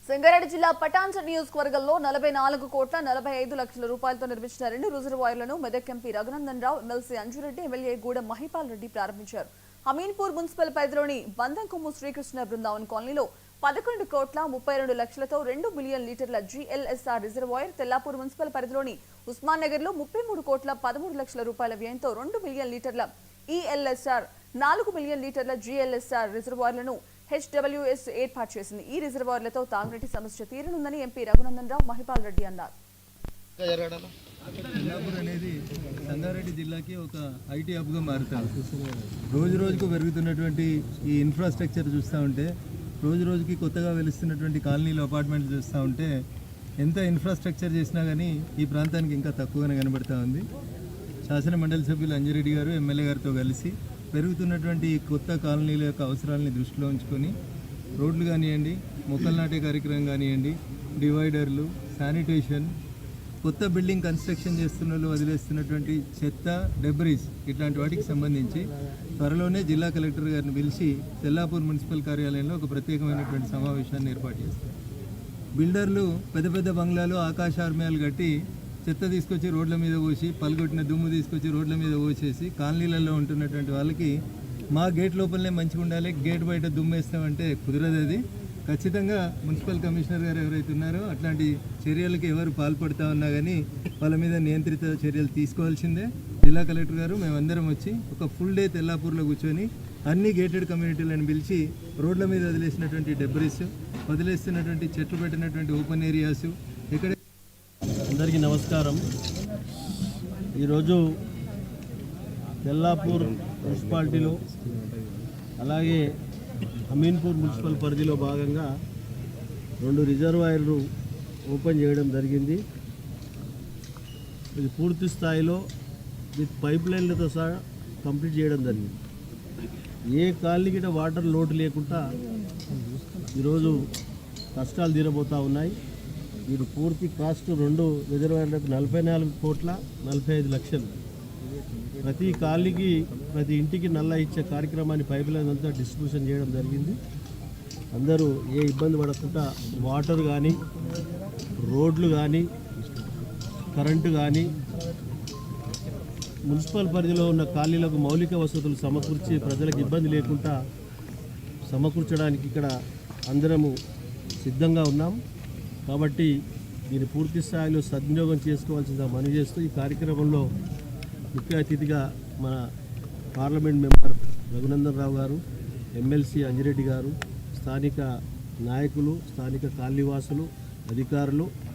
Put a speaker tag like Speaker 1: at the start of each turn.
Speaker 1: సంగారెడ్డి జిల్లా పటాన్చెరు నియోజకవర్గంలో 44 కోట్ల 45 లక్షల రూపాయలతో నిర్మించిన 2 రిజర్వాయర్లను Medak MP Raghunandan Rao, MLC Anju Reddy, MLA Gudem Mahipal Reddy ప్రారంభించారు. అమీన్పూర్ మున్సిపల్ పరిధిలోని బందంకొమ్ము శ్రీకృష్ణ బృందావన్ కాలనీలో 11 కోట్ల 32 లక్షలతో 2 మిలియన్ లీటర్ల GLSR రిజర్వాయర్, తెల్లాపూర్ మున్సిపల్ పరిధిలోని ఉస్మాన్ నగర్ లో 33 కోట్ల 13 లక్షల రూపాయల వ్యయంతో 2 మిలియన్ లీటర్ల ELSR, 4 మిలియన్ లీటర్ల GLSR రిజర్వాయర్లను HWS ఏర్పాటు చేసింది. ఈ రిజర్వాయర్లతో తాగునీటి సమస్య తీరనుందని ఎంపీ రఘునందన్ రావు, మహిపాల్ రెడ్డి అన్నారు.
Speaker 2: అనేది సంగారెడ్డి జిల్లాకి ఒక ఐటీ హబ్గా మారుతుంది. రోజు రోజుకు పెరుగుతున్నటువంటి ఈ ఇన్ఫ్రాస్ట్రక్చర్ చూస్తూ ఉంటే, రోజు రోజుకి కొత్తగా వెలుస్తున్నటువంటి కాలనీలు, అపార్ట్మెంట్లు చూస్తూ ఉంటే ఎంత ఇన్ఫ్రాస్ట్రక్చర్ చేసినా కానీ ఈ ప్రాంతానికి ఇంకా తక్కువగానే కనబడుతూ ఉంది. శాసన మండలి సభ్యులు అంజిరెడ్డి గారు, ఎమ్మెల్యే గారితో కలిసి పెరుగుతున్నటువంటి కొత్త కాలనీల యొక్క అవసరాలని దృష్టిలో ఉంచుకొని రోడ్లు కానివ్వండి, మొక్కలు నాటే కార్యక్రమం కానివ్వండి, డివైడర్లు, శానిటేషన్, కొత్త బిల్డింగ్ కన్స్ట్రక్షన్ చేస్తున్న వాళ్ళు వదిలేస్తున్నటువంటి చెత్త, డెబ్రీస్, ఇట్లాంటి వాటికి సంబంధించి త్వరలోనే జిల్లా కలెక్టర్ గారిని పిలిచి తెల్లాపూర్ మున్సిపల్ కార్యాలయంలో ఒక ప్రత్యేకమైనటువంటి సమావేశాన్ని ఏర్పాటు చేస్తారు. బిల్డర్లు పెద్ద పెద్ద బంగ్లాలు, ఆకాశార్మయాలు కట్టి చెత్త తీసుకొచ్చి రోడ్ల మీద పోసి, పలుగొట్టిన దుమ్ము తీసుకొచ్చి రోడ్ల మీద పోసేసి కాలనీలలో ఉంటున్నటువంటి వాళ్ళకి మా గేట్ లోపలనే మంచిగా ఉండాలి, గేట్ బయట దుమ్ము వేస్తామంటే కుదరదు. అది ఖచ్చితంగా మున్సిపల్ కమిషనర్ గారు ఎవరైతే ఉన్నారో అట్లాంటి చర్యలకి ఎవరు పాల్పడుతూ ఉన్నా కానీ వాళ్ళ మీద నియంత్రిత చర్యలు తీసుకోవాల్సిందే. జిల్లా కలెక్టర్ గారు మేమందరం వచ్చి ఒక ఫుల్ డే తెల్లాపూర్లో కూర్చొని అన్ని గేటెడ్ కమ్యూనిటీలను పిలిచి రోడ్ల మీద వదిలేసినటువంటి డెబ్రీస్, వదిలేస్తున్నటువంటి చెట్లు పెట్టినటువంటి ఓపెన్ ఏరియాస్, ఇక్కడ
Speaker 3: అందరికీ నమస్కారం. ఈరోజు తెల్లాపూర్ మున్సిపాలిటీలో అలాగే అమీన్పూర్ మున్సిపల్ పరిధిలో భాగంగా 2 రిజర్వాయర్లు ఓపెన్ చేయడం జరిగింది. ఇది పూర్తి స్థాయిలో విత్ పైప్ లైన్లతో సహా కంప్లీట్ చేయడం జరిగింది. ఏ కాలనీకి వాటర్ లోటు లేకుండా ఈరోజు కష్టాలు తీరబోతూ ఉన్నాయి. వీరు పూర్తి కాస్ట్ 2 రిజర్వాయర్లకు 44 కోట్ల 45 లక్షలు. ప్రతి కాలనీకి, ప్రతి ఇంటికి నల్ల ఇచ్చే కార్యక్రమాన్ని పైప్ లైన్ అంతా డిస్ట్రిబ్యూషన్ చేయడం జరిగింది. అందరూ ఏ ఇబ్బంది పడకుండా వాటర్ కానీ, రోడ్లు కానీ, కరెంటు కానీ, మున్సిపల్ పరిధిలో ఉన్న కాలనీలకు మౌలిక వసతులు సమకూర్చి ప్రజలకు ఇబ్బంది లేకుండా సమకూర్చడానికి ఇక్కడ అందరము సిద్ధంగా ఉన్నాం. కాబట్టి దీన్ని పూర్తి స్థాయిలో సద్వినియోగం చేసుకోవాల్సిందిగా మనవి చేస్తూ ఈ కార్యక్రమంలో ముఖ్య అతిథిగా మన పార్లమెంట్ మెంబర్ రఘునందన్ రావు గారు, ఎమ్మెల్సీ అంజిరెడ్డి గారు, స్థానిక నాయకులు, స్థానిక కాలనీవాసులు, అధికారులు,